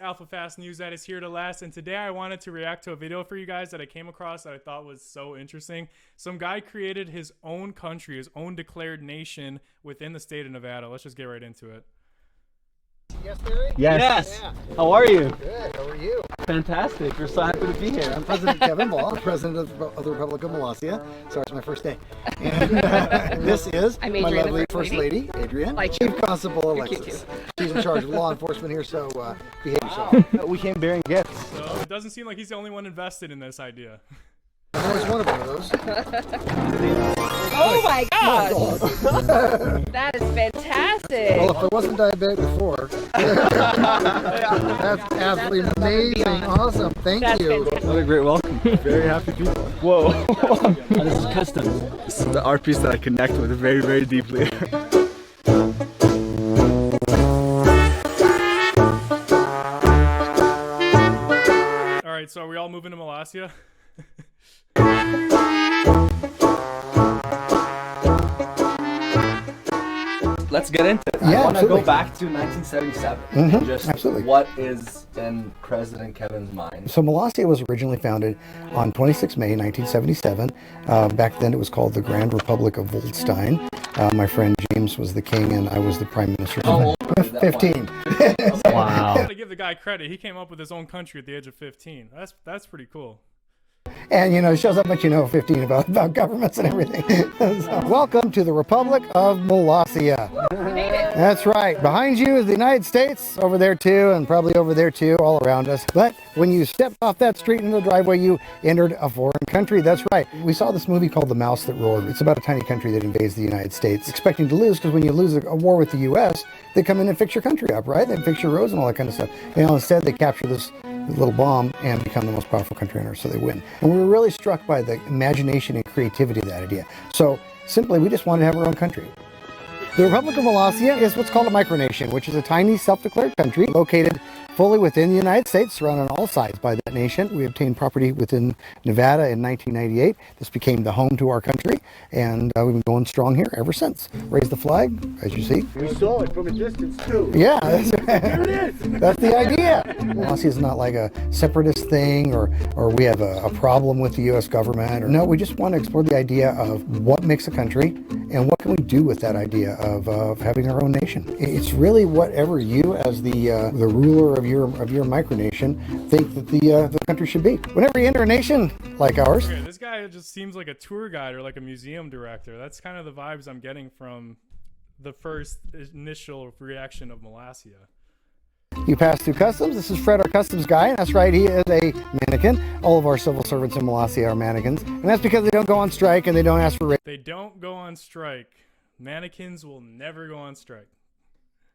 Alpha Fast news that is here to last, and today I wanted to react to a video for you guys that I came across that I thought was so interesting. Some guy created his own country, his own declared nation within the state of Nevada. Let's just get right into it. Yes, Barry? Yes. Yeah. How are you? Good. How are you? Fantastic. We're so happy to be here. I'm President Kevin Ball, President of the Republic of Molossia. Sorry, it's my first day. And this is my lovely First Lady, Adrienne, Chief Constable Alexis. She's in charge of law enforcement here, so behave yourself. We came bearing gifts. So it doesn't seem like he's the only one invested in this idea. I've always wanted one of those. Oh my gosh! That is fantastic. Well, if I wasn't diabetic before, that's absolutely amazing. Awesome. Thank you. What a great welcome. Very happy people. Whoa. This is custom. This is the art piece that I connect with very, very deeply. All right, so are we all moving to Molossia? Let's get into it. Yeah, I want to absolutely. go back to 1977. And just absolutely. what is in President Kevin's mind? So Molossia was originally founded on 26 May 1977. Back then it was called the Grand Republic of Volstein. My friend James was the king and I was the prime minister. How old was that 15. Wow. I gotta give the guy credit. He came up with his own country at the age of 15. That's pretty cool. And, it shows how much you know, 15, about governments and everything. So, welcome to the Republic of Molossia. We made it. That's right. Behind you is the United States, over there too, and probably over there too, all around us. But when you stepped off that street into the driveway, you entered a foreign country. That's right. We saw this movie called The Mouse That Roared. It's about a tiny country that invades the United States, expecting to lose, because when you lose a war with the U.S., they come in and fix your country up, right? They fix your roads and all that kind of stuff. Instead, they capture this little bomb and become the most powerful country on earth, so they win. And we were really struck by the imagination and creativity of that idea. So simply, we just wanted to have our own country. The Republic of Molossia is what's called a micronation, which is a tiny self-declared country located fully within the United States, surrounded on all sides by that nation. We obtained property within Nevada in 1998. This became the home to our country, and we've been going strong here ever since. Raise the flag, as you see. We saw it from a distance too. Yeah, that's, Here it is. that's the idea. Molossia is not like a separatist thing, or we have a problem with the U.S. government. No, we just want to explore the idea of what makes a country and what can we do with that idea of having our own nation. It's really whatever you, as the ruler of your micronation, think that the country should be. Whenever you enter a nation like ours, Okay, this guy just seems like a tour guide or like a museum director. That's kind of the vibes I'm getting from the first initial reaction of Molossia. you pass through customs. This is Fred, our customs guy, and that's right, he is a mannequin. All of our civil servants in Molossia are mannequins, and that's because they don't go on strike and they don't ask for They don't go on strike. Mannequins will never go on strike.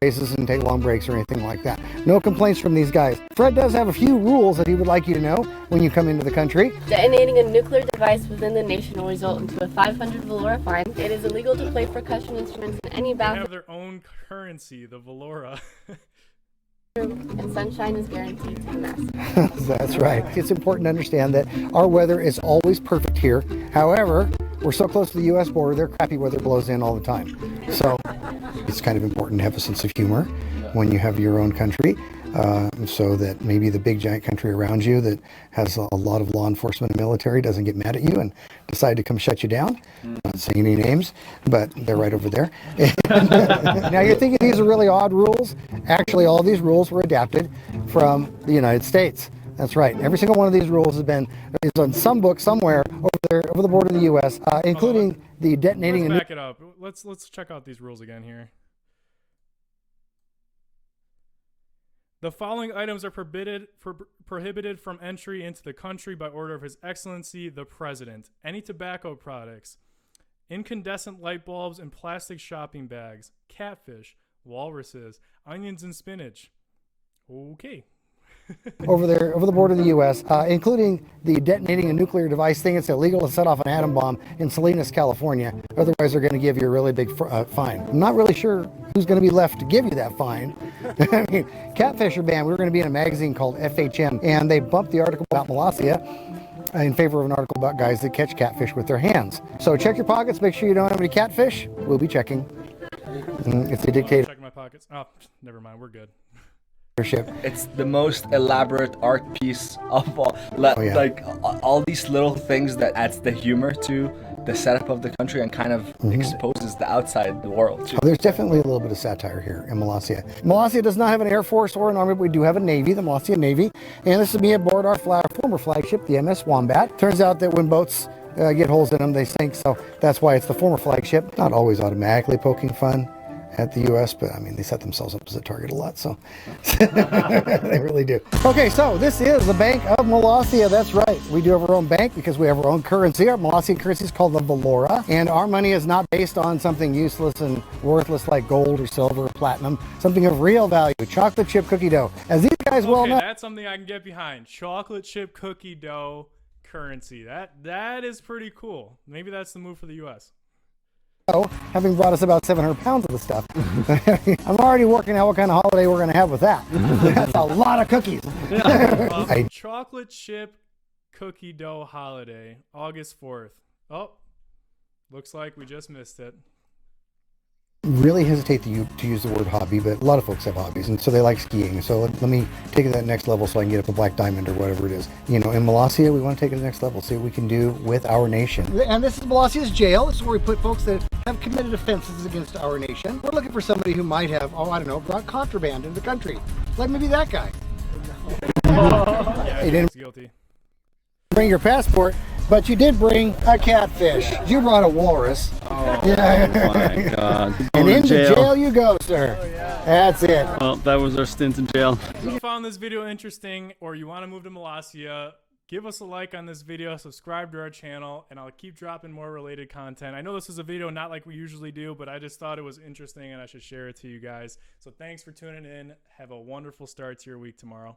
raises and take long breaks or anything like that. No complaints from these guys. Fred does have a few rules that he would like you to know when you come into the country. Detonating a nuclear device within the nation will result into a 500 Valora fine. It is illegal to play percussion instruments in any They bathroom, have their own currency, the Valora. and sunshine is guaranteed to the mass. That's right. It's important to understand that our weather is always perfect here. However, we're so close to the U.S. border, their crappy weather blows in all the time. So it's kind of important to have a sense of humor when you have your own country, so that maybe the big giant country around you that has a lot of law enforcement and military doesn't get mad at you and decide to come shut you down. Not saying any names, but they're right over there. Now you're thinking these are really odd rules. Actually, all these rules were adapted from the United States. That's right. Every single one of these rules is on some book somewhere over the border of the U.S., including the detonating. Let's back it up. Let's check out these rules again here. The following items are prohibited from entry into the country by order of His Excellency the President. Any tobacco products, incandescent light bulbs and plastic shopping bags, catfish, walruses, onions and spinach. Okay. over the border of the U.S., including the detonating a nuclear device thing. It's illegal to set off an atom bomb in Salinas, California. Otherwise, they're going to give you a really big fine. I'm not really sure who's going to be left to give you that fine. I mean, catfish are banned. We were going to be in a magazine called FHM, and they bumped the article about Molossia in favor of an article about guys that catch catfish with their hands. So check your pockets. Make sure you don't have any catfish. We'll be checking. If they dictate. Check my pockets. Oh, never mind. We're good. ship. It's the most elaborate art piece of all. yeah. Like all these little things that adds the humor to the setup of the country and kind of exposes the outside the world too. Oh, there's definitely a little bit of satire here in Molossia. Molossia does not have an air force or an army, but we do have a navy, the Molossia Navy. And this is me aboard our former flagship, the MS Wombat. Turns out that when boats get holes in them, they sink, so that's why it's the former flagship. Not always automatically poking fun at the U.S., but I mean, they set themselves up as a target a lot, so they really do. Okay, so this is the Bank of Molossia. That's right. We do have our own bank because we have our own currency. Our Molossian currency is called the Valora, and our money is not based on something useless and worthless like gold or silver or platinum, something of real value, chocolate chip cookie dough. As these guys well know. That's something I can get behind. Chocolate chip cookie dough currency. That is pretty cool. Maybe that's the move for the U.S. Having brought us about 700 pounds of the stuff, I'm already working out what kind of holiday we're going to have with that. That's a lot of cookies. Chocolate chip cookie dough holiday, August 4th. Oh, looks like we just missed it. Really hesitate to use the word hobby, but a lot of folks have hobbies, and so they like skiing. So let me take it to that next level so I can get up a black diamond or whatever it is. You know, in Molossia, we want to take it to the next level, see what we can do with our nation. And this is Molossia's jail. This is where we put folks that have committed offenses against our nation. We're looking for somebody who might have, brought contraband into the country. Like maybe that guy. Yeah, he didn't guilty. bring your passport, but you did bring a catfish. You brought a walrus. Oh my God. And into jail you go, sir. That's it. Well, that was our stint in jail. If you found this video interesting or you want to move to Molossia, give us a like on this video, subscribe to our channel, and I'll keep dropping more related content. I know this is a video not like we usually do, but I just thought it was interesting and I should share it to you guys. So thanks for tuning in. Have a wonderful start to your week tomorrow.